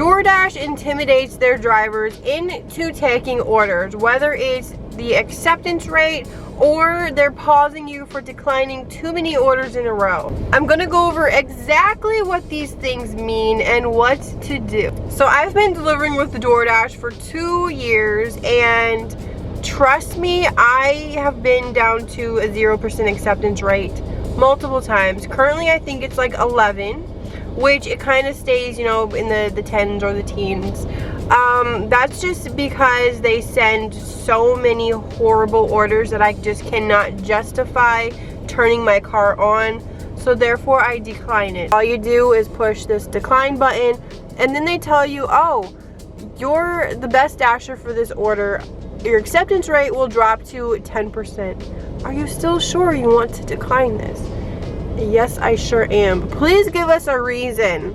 DoorDash intimidates their drivers into taking orders, whether it's the acceptance rate or they're pausing you for declining too many orders in a row. I'm gonna go over exactly what these things mean and what to do. So I've been delivering with the DoorDash for 2 years, and trust me, I have been down to a 0% acceptance rate multiple times. Currently I think it's like 11, which it kind of stays, you know, in the 10s or the teens. That's just because they send so many horrible orders that I just cannot justify turning my car on, so therefore I decline it. All you do is push this decline button, and then they tell you, oh, you're the best dasher for this order, your acceptance rate will drop to 10%. Are you still sure you want to decline this? Yes, I sure am. Please give us a reason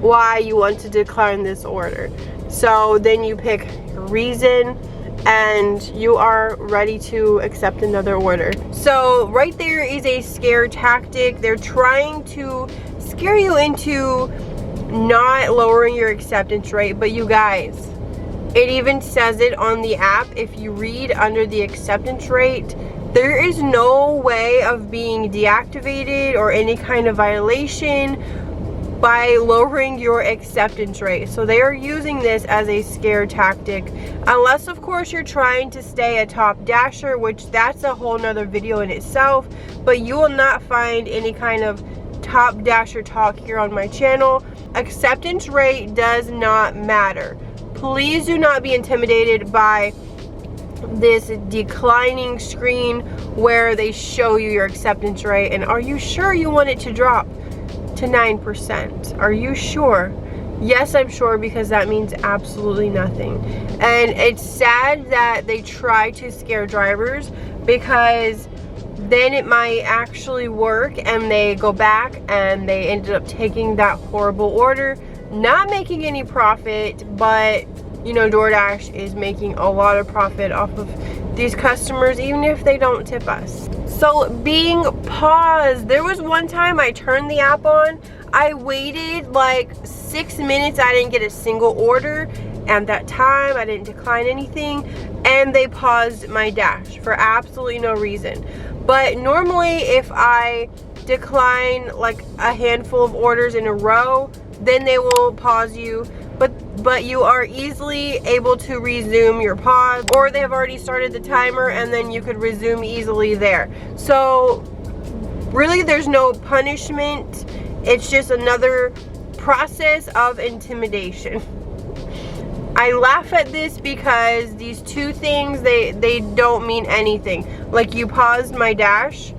why you want to decline this order. So then you pick a reason and you are ready to accept another order. So right there is a scare tactic. They're trying to scare you into not lowering your acceptance rate, but you guys, it even says it on the app. If you read under the acceptance rate, there is no way of being deactivated or any kind of violation by lowering your acceptance rate. So they are using this as a scare tactic, unless of course you're trying to stay a top dasher, which that's a whole nother video in itself. But you will not find any kind of top dasher talk here on my channel. Acceptance rate does not matter. Please do not be intimidated by this declining screen where they show you your acceptance rate and are you sure you want it to drop to 9%? Are you sure? Yes, I'm sure, because that means absolutely nothing. And it's sad that they try to scare drivers, because then it might actually work and they go back and they ended up taking that horrible order, not making any profit, but you know, DoorDash is making a lot of profit off of these customers, even if they don't tip us. So being paused, there was one time I turned the app on, I waited like 6 minutes, I didn't get a single order, and that time I didn't decline anything, and they paused my dash for absolutely no reason. But normally if I decline like a handful of orders in a row, then they will pause you, but you are easily able to resume your pause, or they have already started the timer and then you could resume easily there. So really there's no punishment, it's just another process of intimidation. I laugh at this because these two things, they don't mean anything. Like, you paused my dash,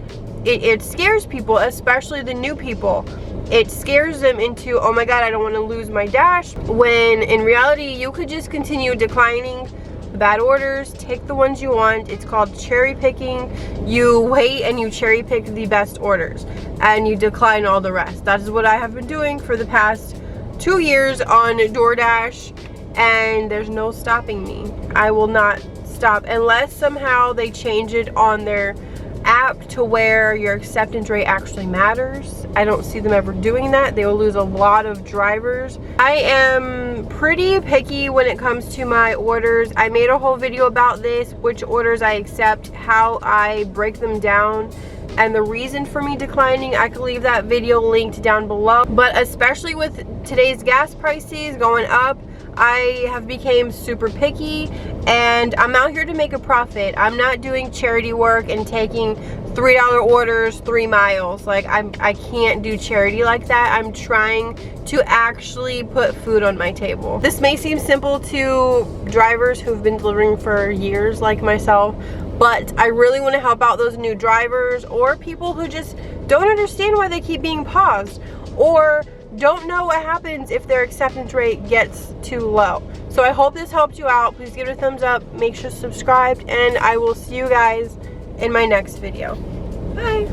it scares people, especially the new people. It scares them into, oh my god, I don't want to lose my dash, when in reality you could just continue declining the bad orders, take the ones you want. It's called cherry picking. You wait and you cherry pick the best orders and you decline all the rest. That is what I have been doing for the past 2 years on DoorDash, and there's no stopping me. I will not stop unless somehow they change it on their app to where your acceptance rate actually matters. I don't see them ever doing that. They will lose a lot of drivers. I am pretty picky when it comes to my orders. I made a whole video about this, which orders I accept, how I break them down, and the reason for me declining. I could leave that video linked down below. But especially with today's gas prices going up, I have become super picky, and I'm out here to make a profit. I'm not doing charity work and taking $3 orders 3 miles. Like, I can't do charity like that. I'm trying to actually put food on my table. This may seem simple to drivers who've been delivering for years like myself, but I really want to help out those new drivers or people who just don't understand why they keep being paused, or don't know what happens if their acceptance rate gets too low. So I hope this helped you out. Please give it a thumbs up, make sure to subscribe, and I will see you guys in my next video. Bye.